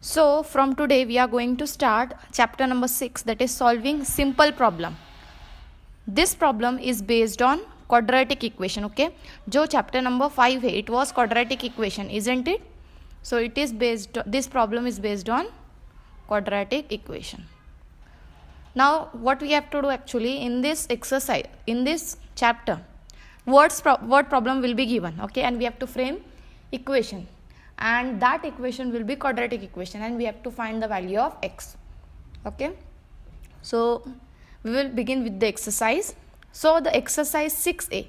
So from today we are going to start chapter number 6, that is solving simple problem. This problem is based on quadratic equation. Okay, जो chapter number 5 है, it was quadratic equation, isn't it? So it is based, this problem is based on quadratic equation. Now what we have to do actually in this exercise, in this chapter, word problem will be given, okay, and we have to frame equation, and that equation will be quadratic equation, and we have to find the value of x. Okay, so we will begin with the exercise. So the exercise 6a,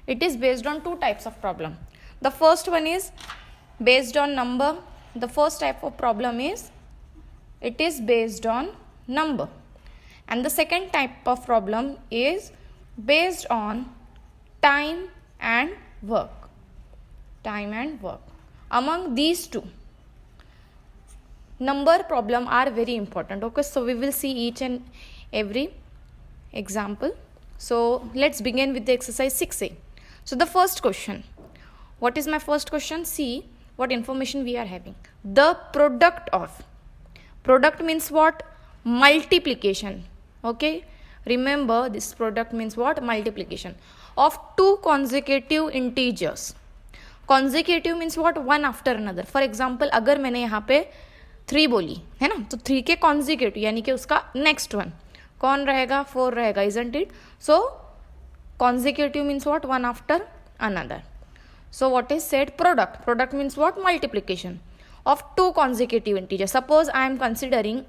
it is based on two types of problem. The first one is based on number. The first type of problem is it is based on number, and the second type of problem is based on time and work. Time and work. Among these two, number problem are very important. Okay, so we will see each and every example. So let's begin with the exercise 6a. So the first question, what is my first question? See what information we are having. The product of, product means what? Multiplication. Okay, remember this product means what? Multiplication of two consecutive integers. Consecutive means what? One after another. For example अगर मैंने यहाँ पे 3 बोली है ना, तो 3 के consecutive यानी कि उसका नेक्स्ट वन कौन रहेगा? 4 रहेगा, isn't it? So consecutive means what? One after another. So what is said? Product. Product means what? Multiplication of two consecutive integer. Suppose I am considering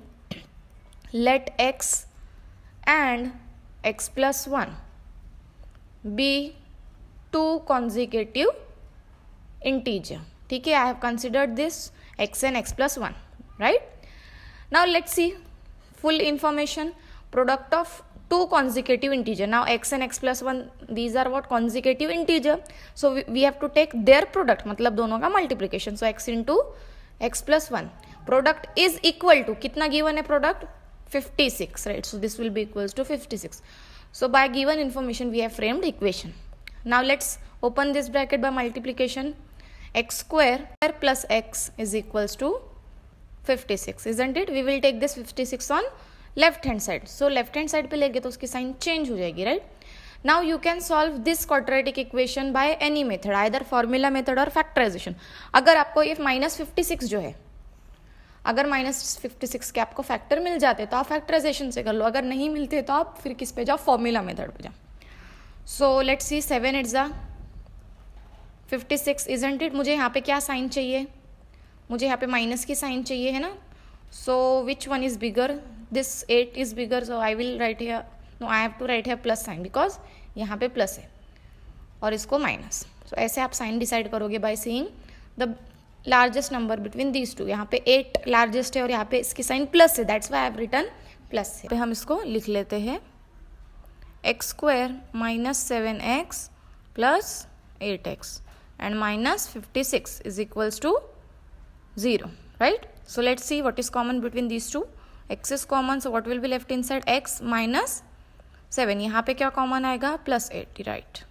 let x and x plus 1 be two consecutive integer. ठीक है, I have considered this x and x plus 1, right? Now let's see full information. Product of two consecutive integer. Now x and x plus 1, these are what? Consecutive integer. So we have to take their product, मतलब दोनों का multiplication. So x into x plus 1. Product is equal to, कितना given है product? 56, right? So this will be equals to 56. So by given information we have framed equation. Now let's open this bracket by multiplication. X square plus x is equals to 56, isn't it? We will take this 56 on left hand side. So left hand side पे लेंगे तो उसकी sign change हो जाएगी, right? Now you can solve this quadratic equation by any method, either formula method or factorization. अगर आपको ये -56 जो है, अगर -56 के आपको फैक्टर मिल जाते तो आप फैक्टराइजेशन से कर लो, अगर नहीं मिलते तो आप फिर किस पे जाओ? फॉर्मूला मेथड पे जाओ. So let's see 7 it's the 56, isn't it? मुझे यहाँ पे क्या साइन चाहिए? मुझे यहाँ पे माइनस की साइन चाहिए, है ना? So which one is bigger? This 8 is bigger, so I will write here, no I have to write here plus sign, because यहाँ पे प्लस है और इसको माइनस. सो ऐसे आप साइन डिसाइड करोगे by seeing the largest number between these two. यहाँ पे 8 लार्जेस्ट है और यहाँ पे इसकी साइन प्लस है, that's why I have written plus है. हम इसको लिख लेते हैं x square minus 7x plus 8x and minus 56 is equals to 0, right? So let's see what is common between these two. X is common, so what will be left inside? X minus 7. यहाँ पे क्या common आएगा? plus 8, right?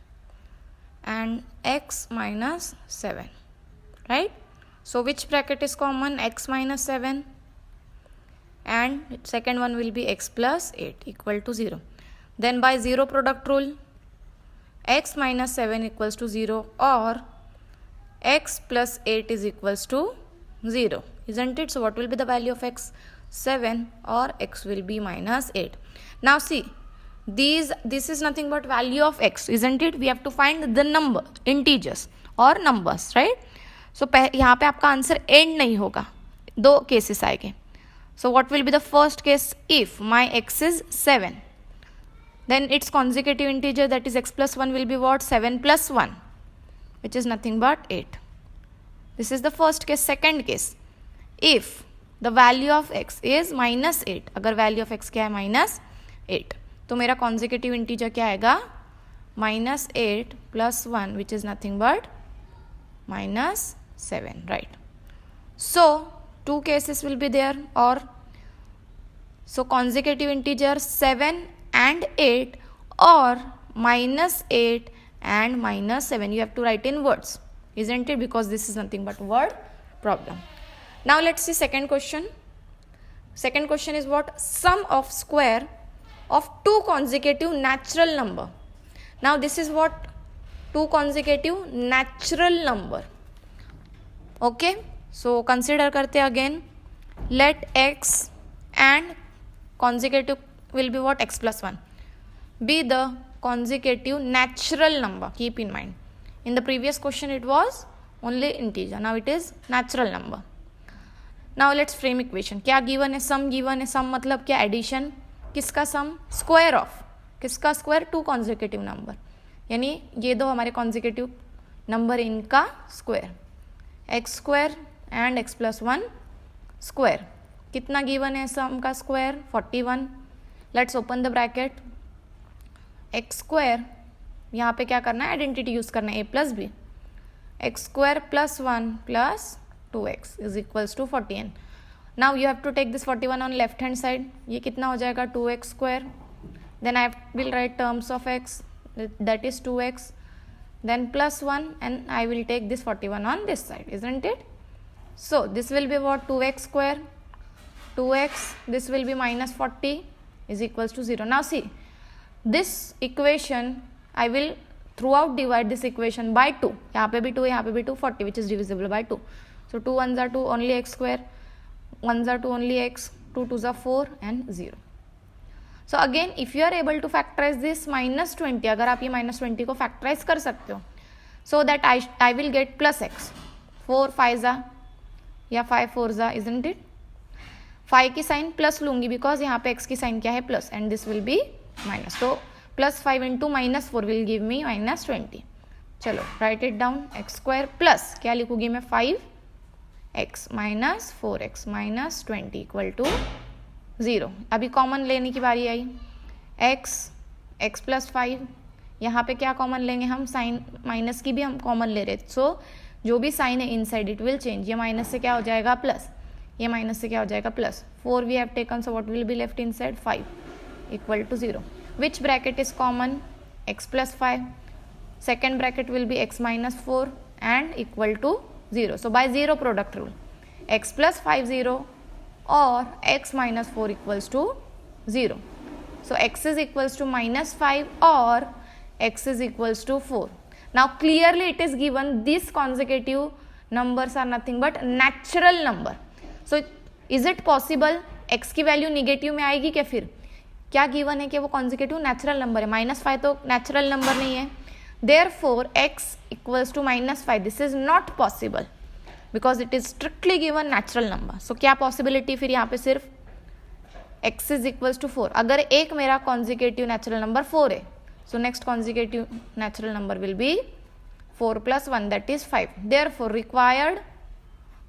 And x minus 7, right? So which bracket is common? X minus 7, and second one will be x plus 8 equal to 0. Then by zero product rule, x minus 7 equals to 0 or x plus 8 is equals to 0, isn't it? So what will be the value of x? 7, or x will be minus 8. Now see, this is nothing but value of x, isn't it? We have to find the number, integers or numbers, right? So यहाँ पे आपका answer and नहीं होगा, दो cases आएंगे. So what will be the first case? If my x is 7, then its consecutive integer, that is x plus 1, will be what? 7 plus 1, which is nothing but 8. This is the first case. Second case, if the value of x is minus 8, अगर value of x क्या है? minus 8, तो मेरा consecutive integer क्या आएगा? minus 8 plus 1, which is nothing but minus 7, right? So two cases will be there, or so consecutive integer 7 and 8 or minus 8 and minus 7. You have to write in words, isn't it? Because this is nothing but word problem. Now let's see second question. Second question is what? Sum of square of two consecutive natural number. Now this is what? Two consecutive natural number. Okay, so consider करते हैं again. Let x and consecutive will be what? X plus 1 be the consecutive natural number. Keep in mind, in the previous question it was only integer, now it is natural number. Now let's frame equation. क्या given है? Sum given है. Sum मतलब क्या? Addition. किसका sum? Square of. किसका square? Two consecutive number, यानी ये दो हमारे कॉन्जिक्यूटिव नंबर, इनका square. X square and x plus 1 square. कितना गिवन है सम का square? 41. Let's open the bracket. X square, यहाँ पे क्या करना है? आइडेंटिटी यूज करना है, A plus B. X square plus 1 plus 2x is equals to 41. Now you have to take this 41 on left hand side. ये कितना हो जाएगा? 2x square. Then I will write terms of x, that is 2x. Then plus 1, and I will take this 41 on this side, isn't it? So this will be what? 2x square. 2x, this will be minus 40 is equals to 0. Now see, this equation I will throughout divide this equation by 2. यहाँ पे भी 2, यहाँ पे भी 2, 40 which is divisible by 2. So 2 1s are 2, only x square, 1s are 2, only x, 2 2s are 4 and 0. So again if you are able to factorize this minus 20, अगर आप ये minus 20 को factorize कर सकते हो, so that I will get plus x. 4 5s are या 5 4s are, isn't it? 5 की sign plus लूंगी बिकॉज यहाँ पे x की साइन क्या है? Plus, and this will be minus. तो plus 5 into minus 4 will give me minus 20. चलो write it down. X square plus क्या लिखूंगी मैं? 5x minus 4x minus 20 equal to 0. अभी कॉमन लेने की बारी आई. x प्लस 5, यहाँ पे क्या कॉमन लेंगे हम? साइन माइनस की भी हम कॉमन ले रहे. सो जो भी साइन है इनसाइड इट विल चेंज. ये माइनस से क्या हो जाएगा? प्लस. ये माइनस से क्या हो जाएगा? Plus. 4 we have taken, so what will be left inside? 5 equal to 0. Which bracket is common? x plus 5. Second bracket will be x minus 4 and equal to 0. So by zero product rule, x plus 5 0 or x minus 4 equals to 0. So x is equals to minus 5 or x is equals to 4. Now clearly it is given these consecutive numbers are nothing but natural number. So is it possible x की value negative में आएगी क्या? फिर क्या given है कि वो consecutive natural number है. -5 तो नेचुरल नंबर नहीं है. Therefore x equals to -5. This is not possible because it is strictly given natural number. So क्या पॉसिबिलिटी फिर यहाँ पे? सिर्फ x इज इक्वल्स टू 4. अगर एक मेरा कॉन्जिक्यूटिव नेचुरल नंबर 4 है, so next consecutive natural number will be 4 plus 1, that is 5. Therefore required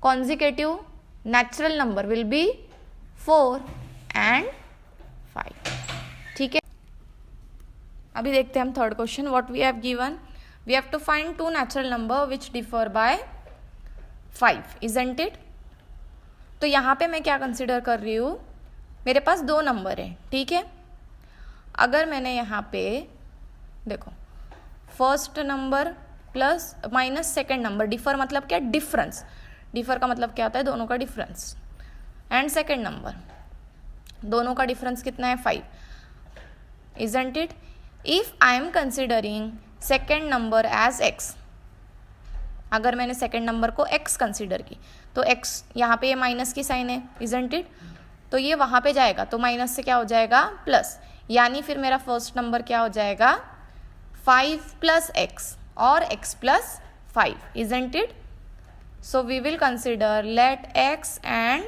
consecutive natural number will be 4 and 5. ठीक है. अभी देखते हैं हम third question. What we have given? We have to find two natural number which differ by 5, isn't it? तो यहाँ पे मैं क्या कंसिडर कर रही हूँ? मेरे पास दो नंबर है, ठीक है. अगर मैंने यहाँ पे देखो first number plus minus second number, differ मतलब क्या? डिफरेंस. डिफर का मतलब क्या होता है? दोनों का डिफरेंस. एंड सेकेंड नंबर, दोनों का डिफरेंस कितना है? 5, isn't it? If I am considering second number as x, अगर मैंने सेकेंड नंबर को x कंसिडर की तो x यहाँ पे ये माइनस की साइन है, इजंट इट? तो ये वहाँ पे जाएगा तो माइनस से क्या हो जाएगा? प्लस. यानी फिर मेरा फर्स्ट नंबर क्या हो जाएगा? 5 प्लस x और x plus 5, isn't it? So we will consider let x and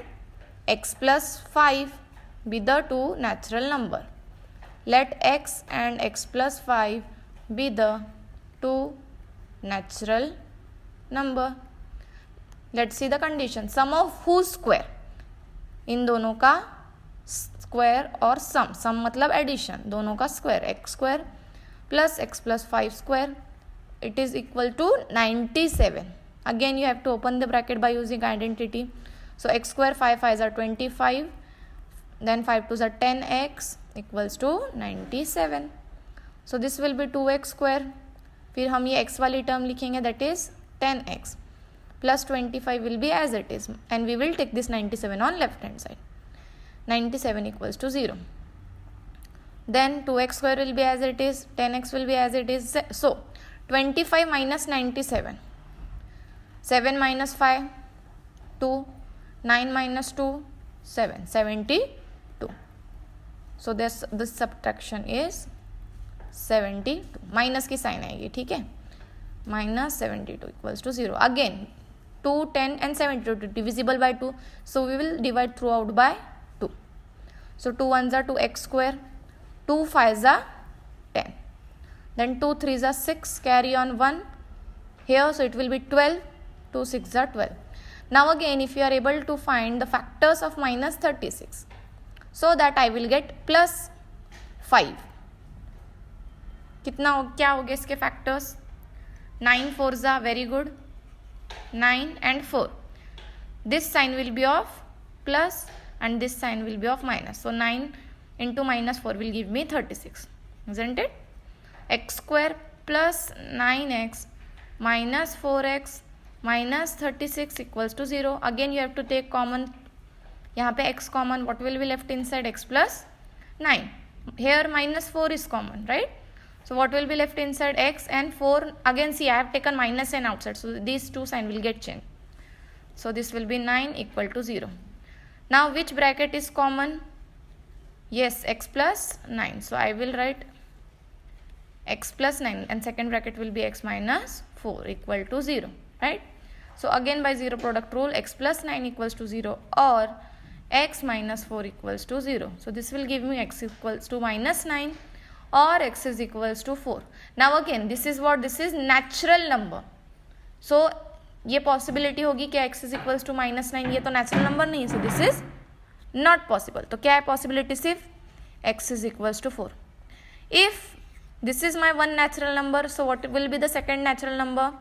x plus 5 be the two natural number. Let x and x plus 5 be the two natural number. Let's see the condition. Sum of whose square? इन दोनों का square और सम. सम मतलब addition, दोनों का square. X square plus x plus 5 square, it is equal to 97. Again you have to open the bracket by using identity. So x square 5 5s are 25. Then 5 2s are 10x equals to 97. So this will be 2x square. फिर हम ये x वाली term लिखेंगे, that is 10x plus 25 will be as it is, and we will take this 97 on left hand side. 97 equals to 0. Then 2x square will be as it is, 10x will be as it is. So 25 minus 97, 7 minus 5, 2, 9 minus 2, 7, 72. So this subtraction is 72. Minus की sign आएगी, ठीक है. Minus 72 equals to 0. Again 2, 10 and 72 divisible by 2. So we will divide throughout by 2. So 2 1s are 2x square, 2 5s are 10. Then 2 3s are 6, carry on 1 here, so it will be 12, 2 6s are 12. Now again if you are able to find the factors of minus 36, so that I will get plus 5. क्या हो गया इसके factors? 9 4s are very good, 9 and 4. This sign will be of plus and this sign will be of minus. So 9 into minus 4 will give me 36, isn't it? X square plus 9x minus 4x minus 36 equals to 0. Again you have to take common. यहाँ पे x common, what will be left inside? X plus 9. Here minus 4 is common, right? So what will be left inside? X and 4. Again see, I have taken minus and outside, so these two sign will get changed. So this will be 9 equal to 0. Now which bracket is common? Yes, x plus 9. So I will write x plus 9 and second bracket will be x minus 4 equal to 0, right? So again by 0 product rule, x plus 9 equals to 0 or x minus 4 equals to 0. So this will give me x equals to minus 9 or x is equals to 4. Now again this is what? This is natural number. So ये possibility होगी कि x is equals to minus 9, ये तो natural number नहीं है, so this is not possible. तो क्या है possibility? सिर्फ x is equals to 4. If this is my one natural number, so what will be the second natural number?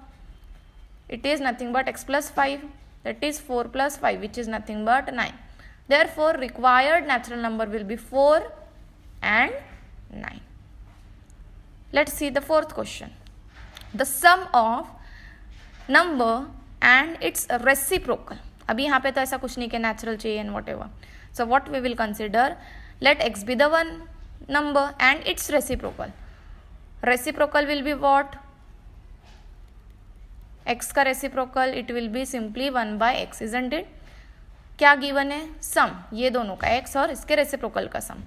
It is nothing but x plus 5, that is 4 plus 5, which is nothing but 9. Therefore required natural number will be 4 and 9. Let's see the fourth question. The sum of number and its reciprocal. अभी यहाँ पे तो ऐसा कुछ नहीं कि natural चाहिए and whatever. So what we will consider? Let x be the one number and its reciprocal. Reciprocal will be what? X का reciprocal it will be simply 1 by x, isn't it? क्या given है? Sum. ये दोनों का x और इसके reciprocal का sum.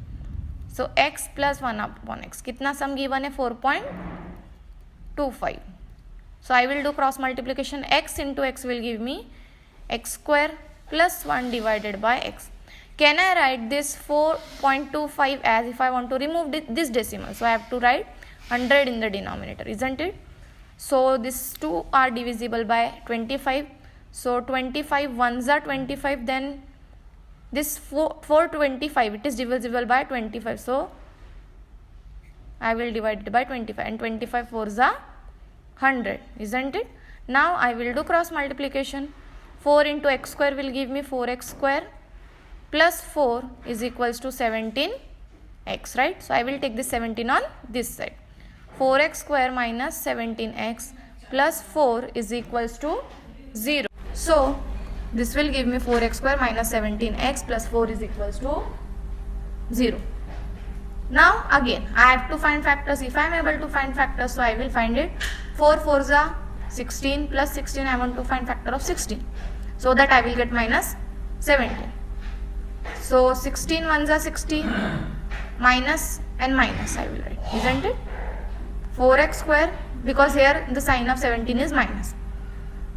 So x plus 1 upon x. कितना sum given है? 4.25. So I will do cross multiplication. X into x will give me x square plus 1 divided by x. Can I write this 4.25 as if I want to remove this decimal? So I have to write 100 in the denominator, isn't it? So these two are divisible by 25. So 25 ones are 25. Then this 425 it is divisible by 25. So I will divide it by 25 and 25 fours are 100, isn't it? Now I will do cross multiplication. 4 into x square will give me 4x square plus 4 is equals to 17x, right? So I will take this 17 on this side. 4x square minus 17x plus 4 is equals to 0. So this will give me 4x square minus 17x plus 4 is equals to 0. Now again I have to find factors. If I am able to find factors, so I will find it. 4 4s are 16 plus 16 I want to find factor of 16. So that I will get minus 17. So 16 ones are 16, minus and minus I will write, isn't it? 4x square, because here the sign of 17 is minus.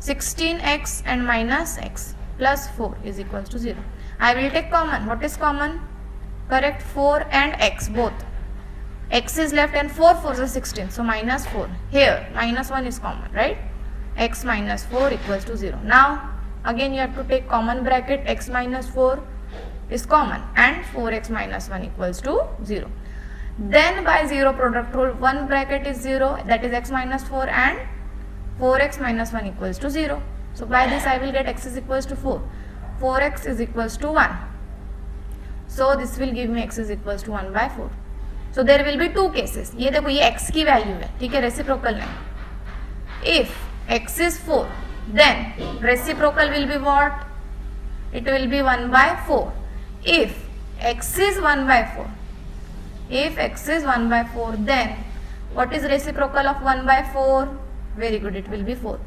16x and minus x plus 4 is equals to 0. I will take common. What is common? Correct, 4 and x both. X is left and 4 4s are 16. So minus 4. Here minus 1 is common, right? X minus 4 equals to 0. Now again you have to take common bracket. X minus 4 is common and 4x minus 1 equals to 0. Then by 0 product rule, one bracket is 0, that is x minus 4 and 4x minus 1 equals to 0. So by this I will get x is equals to 4. 4x is equals to 1. So this will give me x is equals to 1 by 4. So there will be two cases. ये देखो ये x की value है, ठीक है, reciprocal नहीं. If x is 4, then reciprocal will be what? It will be 1 by 4. If x is 1 by 4, if x is 1 by 4, then what is reciprocal of 1 by 4? Very good, it will be 4.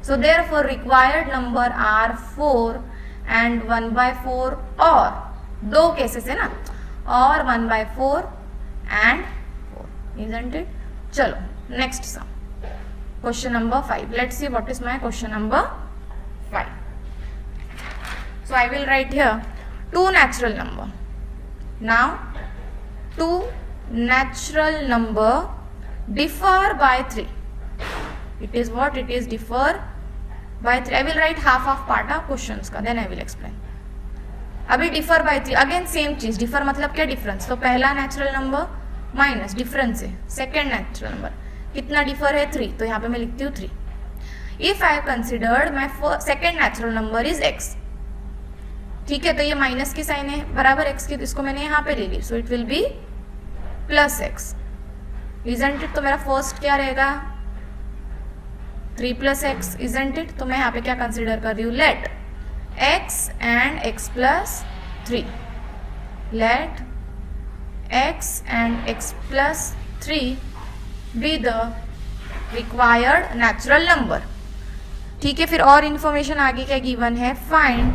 So therefore required number are 4 and 1 by 4 or दो cases है ना, और 1 by 4 and 4, isn't it? चलो next sum, question number 5. Let's see what is my question number 5. So I will write here two natural number. Now two natural number differ by 3. It is what? It is differ by 3. I will write half of part of questions का, then I will explain. अभी differ by 3, again same चीज. Differ मतलब क्या? Difference. तो पहला natural number minus difference है. Second natural number कितना differ है? 3. तो यहाँ पे मैं लिखती हूँ 3. If I have considered my second natural number is x, ठीक है, तो ये माइनस की साइन है बराबर x की, तो इसको मैंने यहाँ पे ले ली. So it will be plus x, isn't it? तो मेरा फर्स्ट क्या रहेगा? 3 plus x, इजंट इट? तो मैं यहाँ पे क्या कंसिडर कर रही हूँ? Let x and x plus 3. Let x and x plus 3 be the required natural number. ठीक है, फिर और इंफॉर्मेशन आगे क्या गिवन है? Find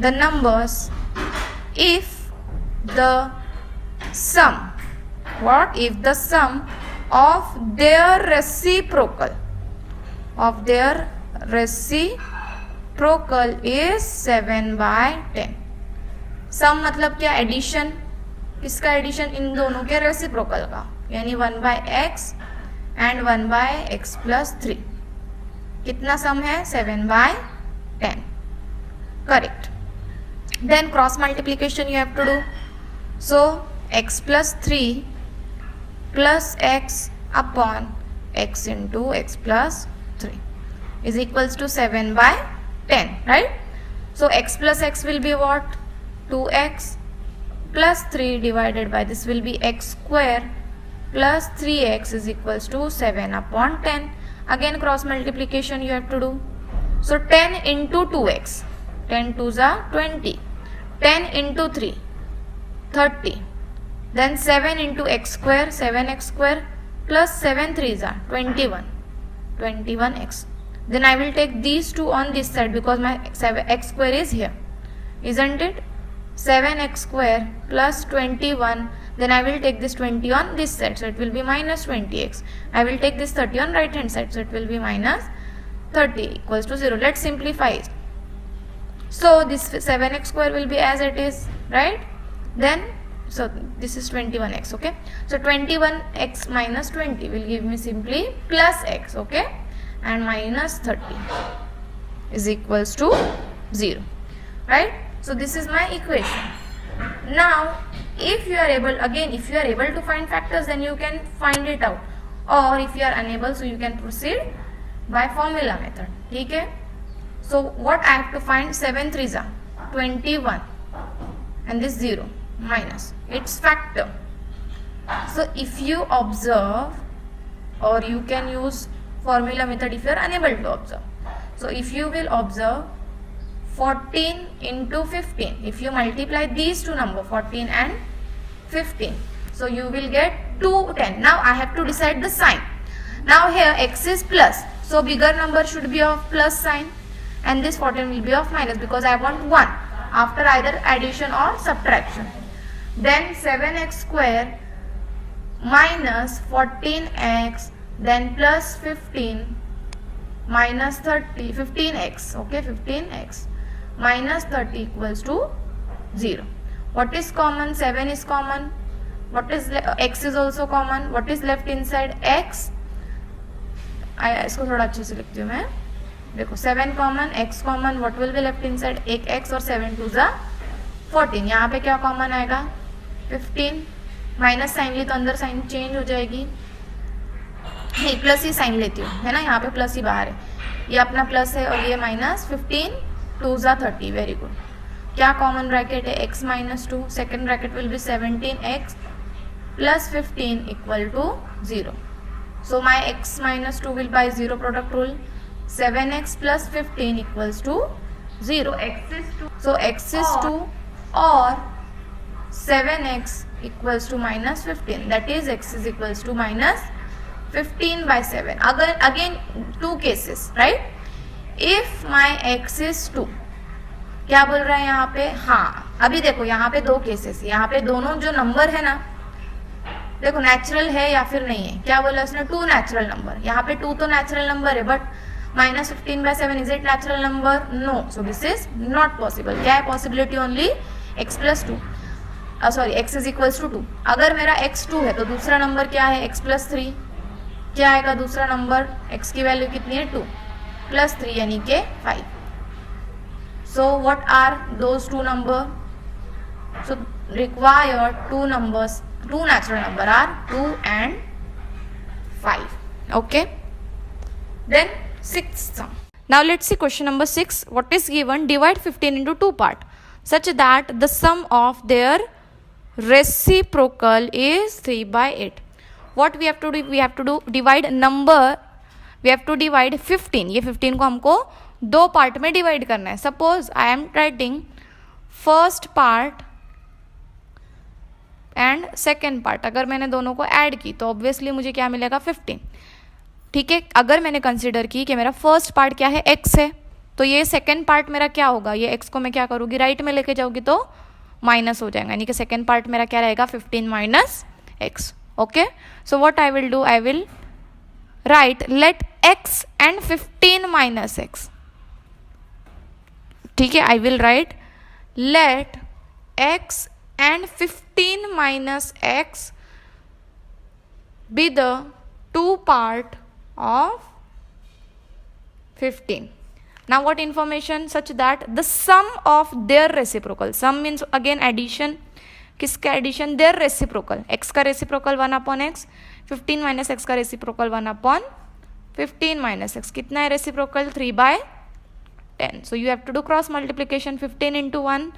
the numbers if the sum, what? If the sum of their reciprocal is 7 by 10. सम मतलब क्या? Addition. किसका एडिशन? इन दोनों के रेसिप्रोकल का, यानी 1 by x and 1 by x plus 3. कितना सम है? 7 by 10. Correct. Then cross multiplication you have to do. So x plus 3 plus x upon x into x plus 3 is equals to 7 by 10, right? So x plus x will be what? 2x plus 3 divided by this will be x square plus 3x is equals to 7 upon 10. Again cross multiplication you have to do. So 10 into 2x, 10 2s are 20, 10 into 3 30, then 7 into x square, 7x square plus 7 3s are 21, 21x. Then I will take these two on this side because my x square is here, isn't it? 7x square plus 21, then I will take this 20 on this side, so it will be minus 20x. I will take this 30 on right hand side, so it will be minus 30 equals to 0. Let's simplify it. So this 7x square will be as it is, right? Then so this is 21x, okay? So 21x minus 20 will give me simply plus x, okay? And minus 30 is equals to 0, right? So this is my equation. Now if you are able, again if you are able to find factors, then you can find it out, or if you are unable, so you can proceed by formula method, okay? So what I have to find? 7 3s are 21 and this 0 minus its factor. So if you observe, or you can use formula method if you are unable to observe. So if you will observe 14 into 15, if you multiply these two numbers 14 and 15, so you will get 210. Now I have to decide the sign. Now here x is plus, so bigger number should be of plus sign, and this 14 will be of minus because I want 1 after either addition or subtraction. Then 7x square minus 14x, then plus 15 minus 30, 15x, okay, 15x minus 30 equals to 0. What is common? 7 is common. What is x is also common. What is left inside? x. इसको थोड़ा अच्छे से लिखती हूँ मैं. देखो 7 common, x common, what will be left inside? एक x और 7 2s are 14. यहाँ पे क्या कॉमन आएगा? 15. माइनस साइन ली तो अंदर साइन चेंज हो जाएगी, नहीं प्लस ही साइन लेती हूँ, है ना? यहाँ पे प्लस ही बाहर है, ये अपना प्लस है और ये minus. 15 2s are 30. Very good. क्या कॉमन ब्रैकेट है? x minus 2. Second bracket will be 17x plus 15 equal to 0. So my x minus 2 will by 0 product rule. 7x plus 15 equals to 0. X is 2. So x is 2 or 7x equals to minus 15. That is x is equals to minus 15 by 7. Again 2 cases, right? If my x is 2, क्या बोल रहा है यहाँ पे? हाँ, अभी देखो यहाँ पे 2 केसेस, यहाँ पे दोनों जो नंबर है ना, देखो नेचुरल है या फिर नहीं है. क्या बोला उसने? 2 नेचुरल नंबर. यहाँ पे 2 तो नेचुरल नंबर है, but minus 15 by 7 is it natural number? No. So this is not possible. क्या है possibility? Only x plus 2. Sorry, x is equals to 2. अगर मेरा x 2 है तो दूसरा नंबर क्या है? x plus 3. क्या आएगा दूसरा नंबर? x की वैल्यू कितनी है? 2 plus 3 यानी के 5. So what are those 2 number? So required 2 numbers, 2 natural number are 2 and 5. Okay. Then sixth sum. Now let's see question number 6. What is given? Divide 15 into 2 parts such that the sum of their reciprocal is 3 by 8. What we have to do? We have to do divide number. We have to divide 15. ये 15 को हमको 2 part में divide करना है. Suppose I am writing first part and second part. अगर मैंने दोनों को ऐड की तो ऑब्वियसली मुझे क्या मिलेगा? 15. ठीक है. अगर मैंने कंसिडर की कि मेरा फर्स्ट पार्ट क्या है? x है, तो ये सेकेंड पार्ट मेरा क्या होगा? ये x को मैं क्या करूँगी? राइट में लेके जाऊँगी तो माइनस हो जाएगा, यानी कि सेकेंड पार्ट मेरा क्या रहेगा? 15 minus x. Okay. So what I will do? I will right let x and 15 minus x. ठीक है. आई will right let x and 15 minus x be the 2 part of 15. Now what information? Such that the sum of their reciprocal. Sum means again addition. किसका addition? Their reciprocal. x का reciprocal 1 upon x. 15 minus x का reciprocal 1 upon 15 minus x. कितना है reciprocal? 3 by 10. So you have to do cross multiplication. 15 into 1.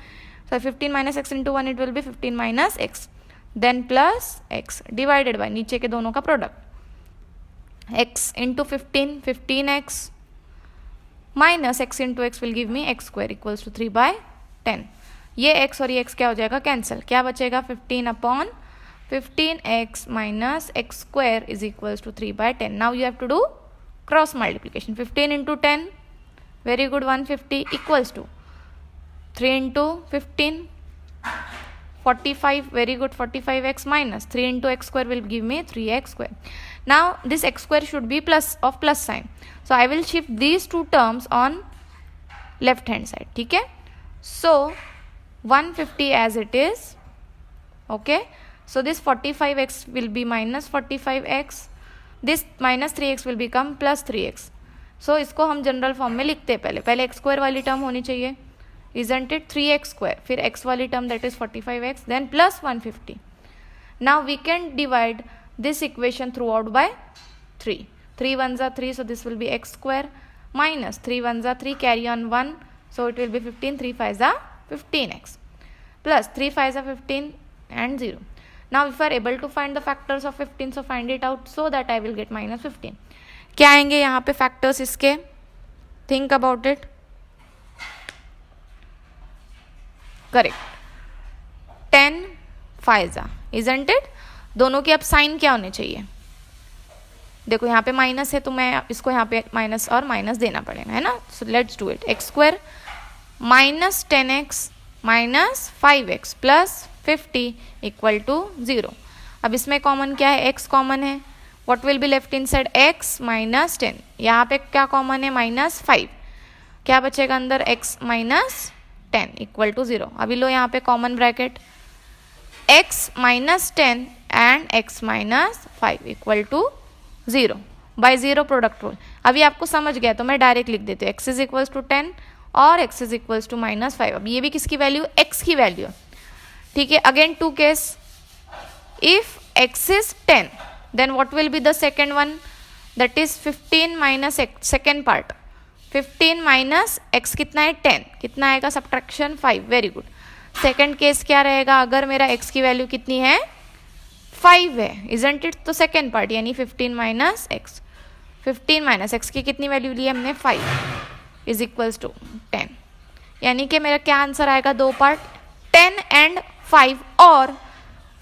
So 15 minus x into 1, it will be 15 minus x. Then plus x divided by नीचे के दोनों का product. x into 15, 15x minus x into x will give me x square equals to 3 by 10. ये x और ये x क्या हो जाएगा? कैंसिल. क्या बचेगा? 15 upon 15x minus x square is equals to 3 by 10. Now you have to do cross multiplication. 15 into 10, very good, 150 equals to 3 into 15, 45, very good, 45x minus 3 into x square will give me 3x square. Now this x square should be plus of plus sign. So I will shift these two terms on left hand side. ठीक है. So 150 as it is. Okay. So this 45x will be minus 45x. This minus 3x will become plus 3x. So इसको हम general form में लिखते हैं. पहले x square वाली term होनी चाहिए. Isn't it? 3x square. फिर x वाली term that is 45x. Then plus 150. Now we can divide this equation throughout by 3. 3 ones are 3, so this will be x square minus 3 ones are 3, carry on 1, so it will be 15. 3 5s are 15x plus 3 5s are 15 and 0. Now if you are able to find the factors of 15, so find it out so that I will get minus 15. क्या आएंगे यहाँ पे factors इसके? Think about it. Correct. 10 5 isn't it? दोनों के अब sign क्या होने चाहिए? देखो यहाँ पे माइनस है तो मैं इसको यहाँ पे माइनस और माइनस देना पड़ेगा, है ना. So let's do it. X square minus 10x minus 5x plus 50 equal to 0. अब इसमें कॉमन क्या है? x कॉमन है. What will be left inside? x minus 10. यहाँ पे क्या कॉमन है? माइनस 5. क्या बचेगा अंदर? x minus 10 equal to 0. अभी लो यहाँ पे common bracket. x minus 10 and x minus 5 equal to 0 by 0 product rule. अभी आपको समझ गया तो मैं डायरेक्ट लिख देती हूँ. x इज इक्वल्स टू 10 और x is equals to minus 5. अब ये भी किसकी वैल्यू? x की वैल्यू. ठीक है. Again two case. If x is 10 then what will be the second one? That is 15 minus x. Second part 15 minus x कितना है? 10. कितना आएगा? Subtraction 5. Very good. Second case क्या रहेगा? अगर मेरा x की वैल्यू कितनी है? 5 है. Isn't it? तो सेकेंड पार्ट यानी 15 माइनस x. 15 माइनस एक्स की कितनी वैल्यू ली है हमने 5 इज इक्वल्स टू 10, यानी कि मेरा क्या आंसर आएगा, दो पार्ट 10 एंड 5 और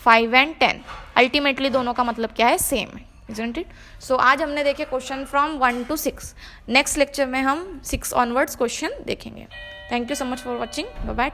5 एंड 10, अल्टीमेटली दोनों का मतलब क्या है, सेम है, isn't it? सो आज हमने देखे question from 1 to 6, next lecture में हम 6 ऑनवर्ड्स क्वेश्चन देखेंगे. Thank you so much for watching, bye bye.